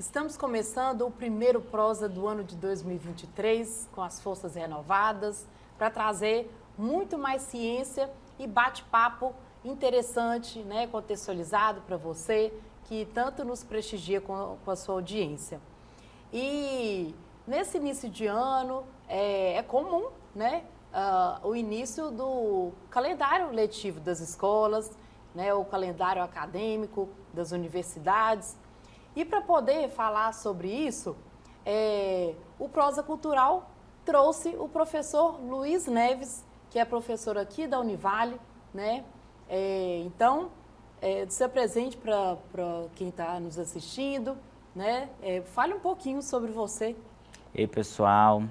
Estamos começando o primeiro Prosa do ano de 2023, com as forças renovadas, para trazer muito mais ciência e bate-papo interessante, né, contextualizado para você, que tanto nos prestigia com a sua audiência. E nesse início de ano, é comum, né, o início do calendário letivo das escolas, né, o calendário acadêmico das universidades. E para poder falar sobre isso, o Prosa Cultural trouxe o professor Luiz Neves, que é professor aqui da Univale, né? Então, se apresente para quem está nos assistindo, né? Fale um pouquinho sobre você. Ei, pessoal,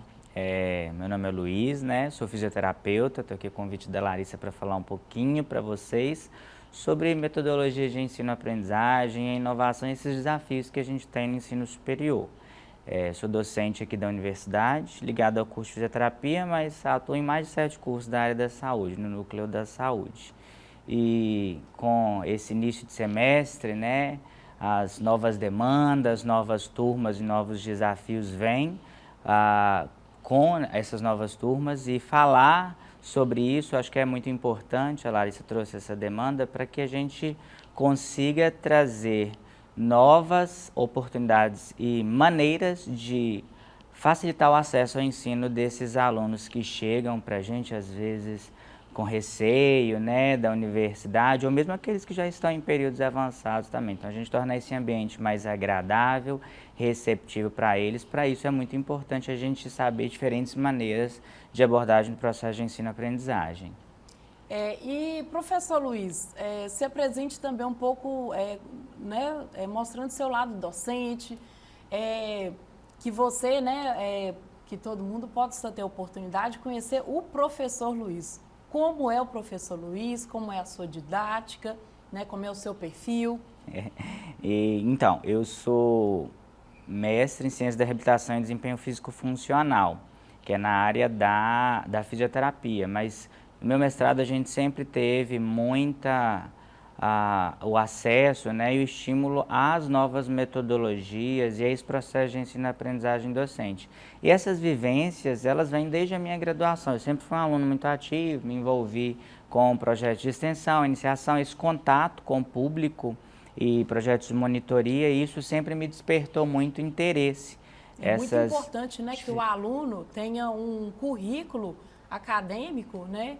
meu nome é Luiz, né? Sou fisioterapeuta, estou aqui com o convite da Larissa para falar um pouquinho para vocês sobre metodologia de ensino-aprendizagem, inovação e esses desafios que a gente tem no ensino superior. Sou docente aqui da universidade, ligado ao curso de fisioterapia, mas atuo em mais de 7 cursos da área da saúde, no núcleo da saúde. E com esse início de semestre, né, as novas demandas, novas turmas e novos desafios vêm com essas novas turmas, e falar sobre isso acho que é muito importante. A Larissa trouxe essa demanda para que a gente consiga trazer novas oportunidades e maneiras de facilitar o acesso ao ensino desses alunos que chegam para a gente, às vezes, com receio, né, da universidade, ou mesmo aqueles que já estão em períodos avançados também. Então, a gente torna esse ambiente mais agradável, receptivo para eles. Para isso, é muito importante a gente saber diferentes maneiras de abordagem do processo de ensino-aprendizagem. E, professor Luiz, se apresente também um pouco, né, mostrando seu lado docente, que você, né, que todo mundo possa ter a oportunidade de conhecer o professor Luiz. Como é o professor Luiz, como é a sua didática, né, como é o seu perfil? Então, eu sou mestre em Ciência da Reabilitação e Desempenho Físico Funcional, que é na área da fisioterapia, mas no meu mestrado a gente sempre teve o acesso, né, e o estímulo às novas metodologias e a esse processo de ensino-aprendizagem docente. E essas vivências, elas vêm desde a minha graduação. Eu sempre fui um aluno muito ativo, me envolvi com projetos de extensão, iniciação, esse contato com o público e projetos de monitoria, e isso sempre me despertou muito interesse. Muito importante, né, que o aluno tenha um currículo acadêmico, né,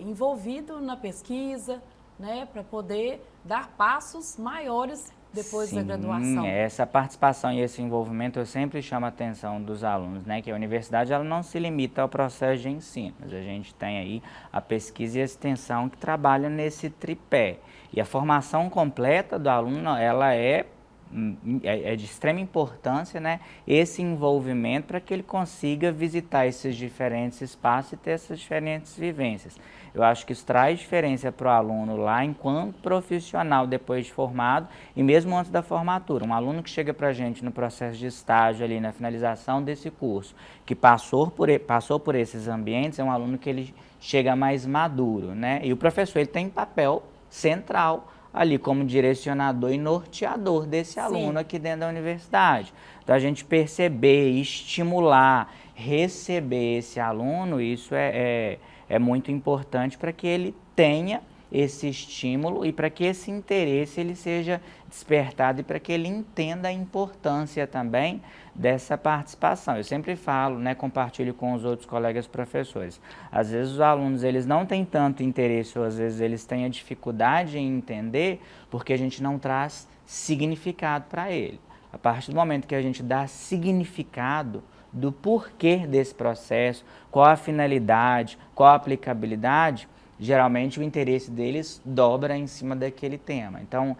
envolvido na pesquisa, né, para poder dar passos maiores depois da graduação. Essa participação e esse envolvimento eu sempre chamo a atenção dos alunos, né, que a universidade ela não se limita ao processo de ensino, mas a gente tem aí a pesquisa e a extensão que trabalham nesse tripé. E a formação completa do aluno, ela é de extrema importância, né, esse envolvimento para que ele consiga visitar esses diferentes espaços e ter essas diferentes vivências. Eu acho que isso traz diferença para o aluno lá enquanto profissional depois de formado e mesmo antes da formatura. Um aluno que chega para a gente no processo de estágio ali na finalização desse curso, que passou por esses ambientes, é um aluno que ele chega mais maduro, né? E o professor ele tem papel central ali como direcionador e norteador desse aluno aqui dentro da universidade. Então, a gente perceber, estimular, receber esse aluno, isso é muito importante para que ele tenha esse estímulo e para que esse interesse ele seja despertado e para que ele entenda a importância também dessa participação. Eu sempre falo, né, compartilho com os outros colegas professores. Às vezes os alunos eles não têm tanto interesse ou às vezes eles têm a dificuldade em entender porque a gente não traz significado para ele. A partir do momento que a gente dá significado do porquê desse processo, qual a finalidade, qual a aplicabilidade, geralmente o interesse deles dobra em cima daquele tema. Então,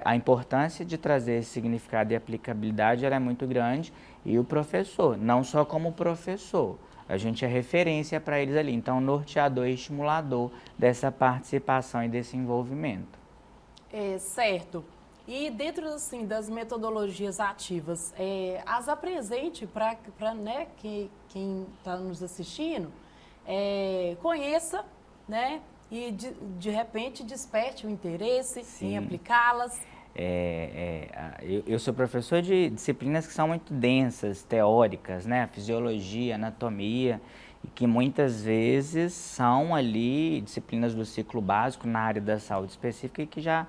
a importância de trazer esse significado e aplicabilidade ela é muito grande, e o professor, não só como professor, a gente é referência para eles ali, então norteador e estimulador dessa participação e desse envolvimento. Certo. E dentro assim, das metodologias ativas, as apresente para né, quem está nos assistindo conheça, né, e de repente desperte o interesse em aplicá-las. Eu sou professor de disciplinas que são muito densas, teóricas, né? Fisiologia, anatomia, e que muitas vezes são ali disciplinas do ciclo básico na área da saúde específica e que já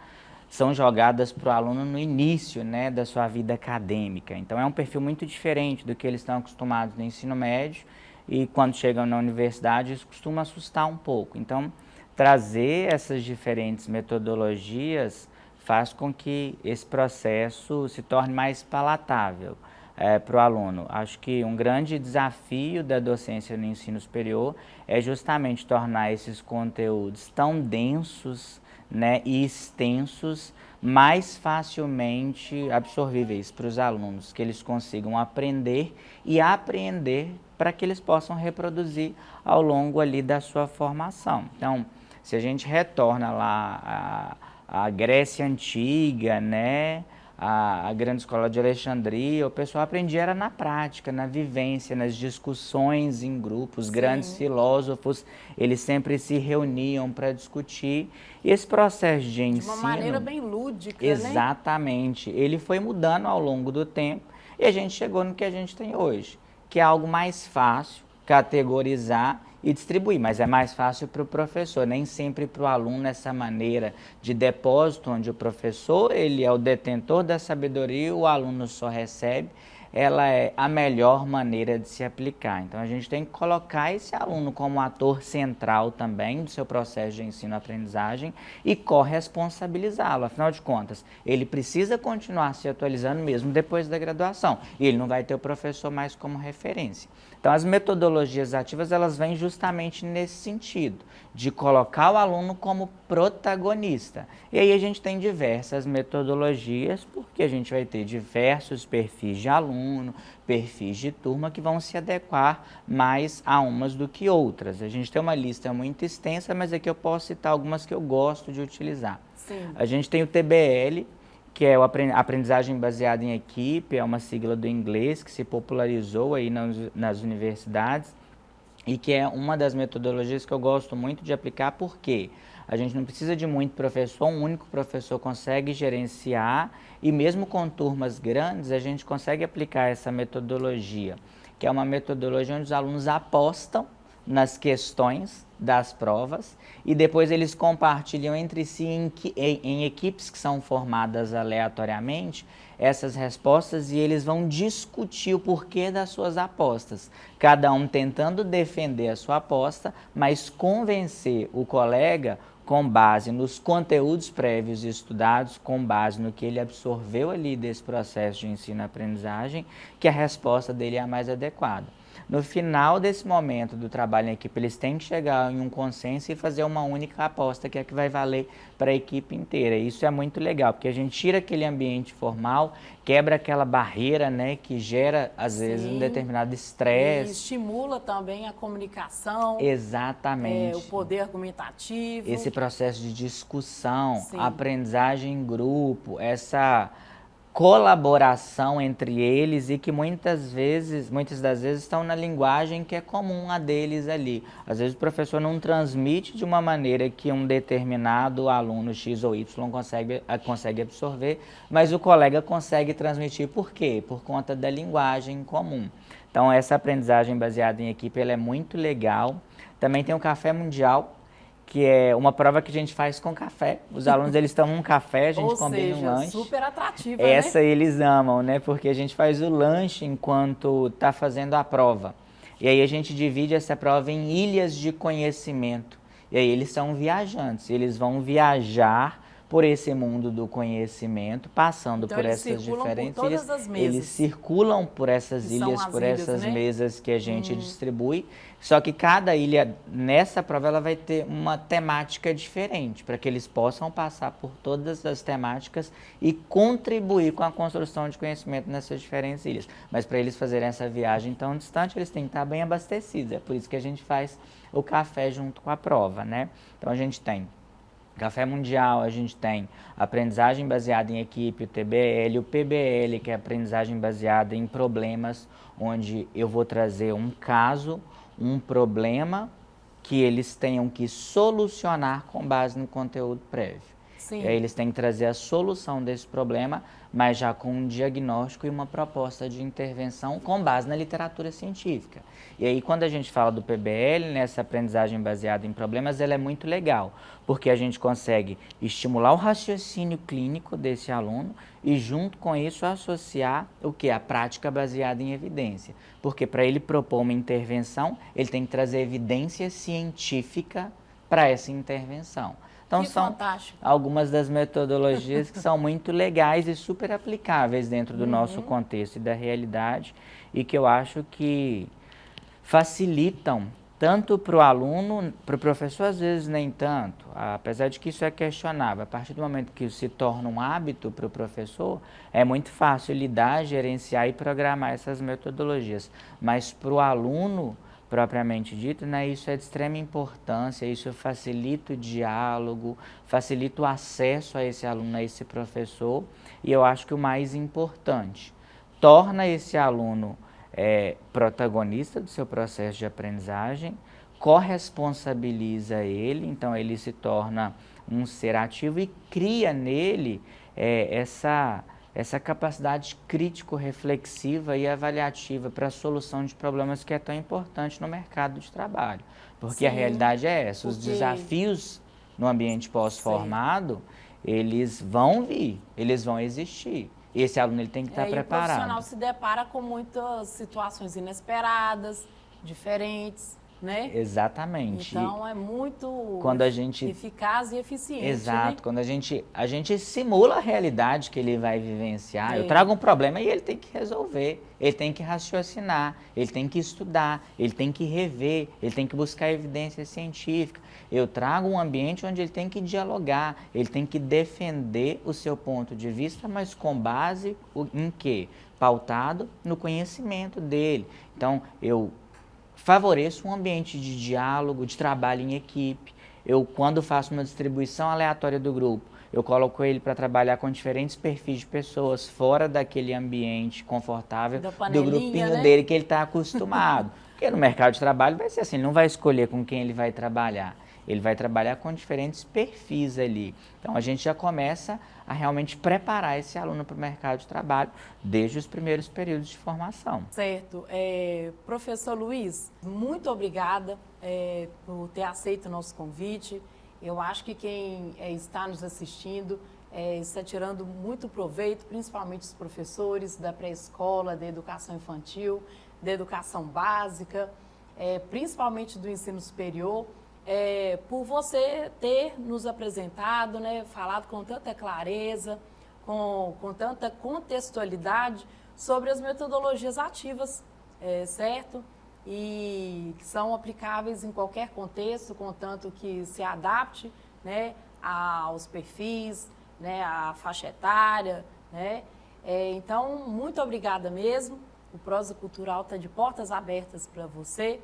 são jogadas para o aluno no início, né, da sua vida acadêmica. Então é um perfil muito diferente do que eles estão acostumados no ensino médio e quando chegam na universidade isso costuma assustar um pouco. Então trazer essas diferentes metodologias faz com que esse processo se torne mais palatável para o aluno. Acho que um grande desafio da docência no ensino superior é justamente tornar esses conteúdos tão densos, né, e extensos, mais facilmente absorvíveis para os alunos, que eles consigam aprender e apreender para que eles possam reproduzir ao longo ali da sua formação. Então, se a gente retorna lá a Grécia Antiga, né? A grande escola de Alexandria, o pessoal aprendia era na prática, na vivência, nas discussões em grupos. Sim. Grandes filósofos, eles sempre se reuniam para discutir. E esse processo de ensino... De uma maneira bem lúdica, exatamente, né? Ele foi mudando ao longo do tempo e a gente chegou no que a gente tem hoje, que é algo mais fácil, categorizar e distribuir, mas é mais fácil para o professor, nem sempre para o aluno essa maneira de depósito, onde o professor ele é o detentor da sabedoria e o aluno só recebe, ela é a melhor maneira de se aplicar. Então a gente tem que colocar esse aluno como ator central também do seu processo de ensino-aprendizagem e corresponsabilizá-lo. Afinal de contas, ele precisa continuar se atualizando mesmo depois da graduação e ele não vai ter o professor mais como referência. Então as metodologias ativas elas vêm justamente nesse sentido, de colocar o aluno como protagonista. E aí a gente tem diversas metodologias, porque a gente vai ter diversos perfis de aluno, perfis de turma que vão se adequar mais a umas do que outras. A gente tem uma lista muito extensa, mas aqui eu posso citar algumas que eu gosto de utilizar. Sim. A gente tem o TBL, que é a aprendizagem baseada em equipe, é uma sigla do inglês que se popularizou aí nas universidades e que é uma das metodologias que eu gosto muito de aplicar, porque a gente não precisa de muito professor, um único professor consegue gerenciar e mesmo com turmas grandes a gente consegue aplicar essa metodologia, que é uma metodologia onde os alunos apostam nas questões das provas e depois eles compartilham entre si em equipes que são formadas aleatoriamente essas respostas e eles vão discutir o porquê das suas apostas, cada um tentando defender a sua aposta, mas convencer o colega com base nos conteúdos prévios estudados, com base no que ele absorveu ali desse processo de ensino-aprendizagem, que a resposta dele é a mais adequada. No final desse momento do trabalho em equipe, eles têm que chegar em um consenso e fazer uma única aposta, que é a que vai valer para a equipe inteira. Isso é muito legal, porque a gente tira aquele ambiente formal, quebra aquela barreira, né, que gera, às vezes, um determinado estresse. E estimula também a comunicação. Exatamente. O poder argumentativo. Esse processo de discussão, aprendizagem em grupo, essa colaboração entre eles e que muitas das vezes estão na linguagem que é comum a deles ali. Às vezes o professor não transmite de uma maneira que um determinado aluno X ou Y consegue absorver, mas o colega consegue transmitir. Por quê? Por conta da linguagem comum. Então essa aprendizagem baseada em equipe ela é muito legal. Também tem o Café Mundial, que é uma prova que a gente faz com café. Os alunos, eles tomam um café, a gente combina um lanche. Super atrativa, Essa né? eles amam, né? Porque a gente faz o lanche enquanto está fazendo a prova. E aí a gente divide essa prova em ilhas de conhecimento. E aí eles são viajantes, eles vão viajar por esse mundo do conhecimento, passando por essas diferentes ilhas. Eles circulam por essas ilhas, por essas mesas que a gente distribui. Só que cada ilha, nessa prova, ela vai ter uma temática diferente, para que eles possam passar por todas as temáticas e contribuir com a construção de conhecimento nessas diferentes ilhas. Mas para eles fazerem essa viagem tão distante, eles têm que estar bem abastecidos. É por isso que a gente faz o café junto com a prova, né? Então a gente tem Café Mundial, a gente tem aprendizagem baseada em equipe, o TBL, o PBL, que é aprendizagem baseada em problemas, onde eu vou trazer um caso, um problema que eles tenham que solucionar com base no conteúdo prévio. Sim. E aí eles têm que trazer a solução desse problema, mas já com um diagnóstico e uma proposta de intervenção com base na literatura científica. E aí, quando a gente fala do PBL, nessa aprendizagem baseada em problemas, ela é muito legal, porque a gente consegue estimular o raciocínio clínico desse aluno e, junto com isso, associar o que? A prática baseada em evidência. Porque para ele propor uma intervenção, ele tem que trazer evidência científica para essa intervenção. Então, são fantástico. algumas das metodologias que são muito legais e super aplicáveis dentro do nosso contexto e da realidade, e que eu acho que facilitam tanto para o aluno, para o professor às vezes nem tanto, apesar de que isso é questionável. A partir do momento que isso se torna um hábito para o professor, é muito fácil lidar, gerenciar e programar essas metodologias. Mas para o aluno, propriamente dito, né, isso é de extrema importância, isso facilita o diálogo, facilita o acesso a esse aluno, a esse professor, e eu acho que o mais importante, torna esse aluno protagonista do seu processo de aprendizagem, corresponsabiliza ele, então ele se torna um ser ativo e cria nele essa capacidade crítico-reflexiva e avaliativa para a solução de problemas que é tão importante no mercado de trabalho. Porque Sim, a realidade é essa, os desafios no ambiente pós-formado, eles vão vir, eles vão existir. Esse aluno ele tem que estar preparado. E o profissional se depara com muitas situações inesperadas, diferentes, né? Exatamente. Então é muito eficaz e eficiente. Exato. Né? Quando a gente simula a realidade que ele vai vivenciar, eu trago um problema e ele tem que resolver, ele tem que raciocinar, ele tem que estudar, ele tem que rever, ele tem que buscar evidência científica. Eu trago um ambiente onde ele tem que dialogar, ele tem que defender o seu ponto de vista, mas com base em quê? Pautado no conhecimento dele. Então, eu favoreço um ambiente de diálogo, de trabalho em equipe. Eu, quando faço uma distribuição aleatória do grupo, eu coloco ele para trabalhar com diferentes perfis de pessoas fora daquele ambiente confortável do grupinho, né, dele que ele está acostumado. Porque no mercado de trabalho vai ser assim, ele não vai escolher com quem ele vai trabalhar. Ele vai trabalhar com diferentes perfis ali. Então, a gente já começa a realmente preparar esse aluno para o mercado de trabalho desde os primeiros períodos de formação. Certo. Professor Luiz, muito obrigada por ter aceito o nosso convite. Eu acho que quem está nos assistindo está tirando muito proveito, principalmente os professores da pré-escola, da educação infantil, da educação básica, principalmente do ensino superior. Por você ter nos apresentado, né, falado com tanta clareza, com tanta contextualidade sobre as metodologias ativas, certo? E que são aplicáveis em qualquer contexto, contanto que se adapte, né, aos perfis, né, à faixa etária, né? Então, muito obrigada mesmo. O Prosa Cultural está de portas abertas para você.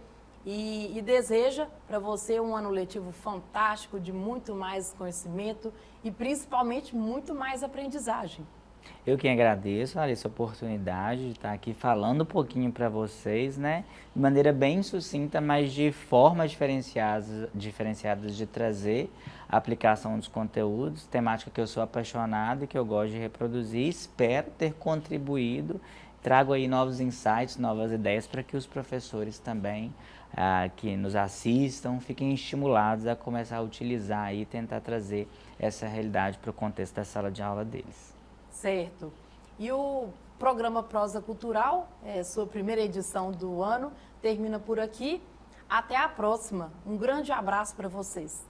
E deseja para você um ano letivo fantástico, de muito mais conhecimento e principalmente muito mais aprendizagem. Eu que agradeço, Larissa, a oportunidade de estar aqui falando um pouquinho para vocês, né? De maneira bem sucinta, mas de formas diferenciadas de trazer a aplicação dos conteúdos, temática que eu sou apaixonado e que eu gosto de reproduzir. Espero ter contribuído, trago aí novos insights, novas ideias para que os professores também que nos assistam, fiquem estimulados a começar a utilizar e tentar trazer essa realidade para o contexto da sala de aula deles. Certo. E o programa Prosa Cultural, sua primeira edição do ano, termina por aqui. Até a próxima. Um grande abraço para vocês.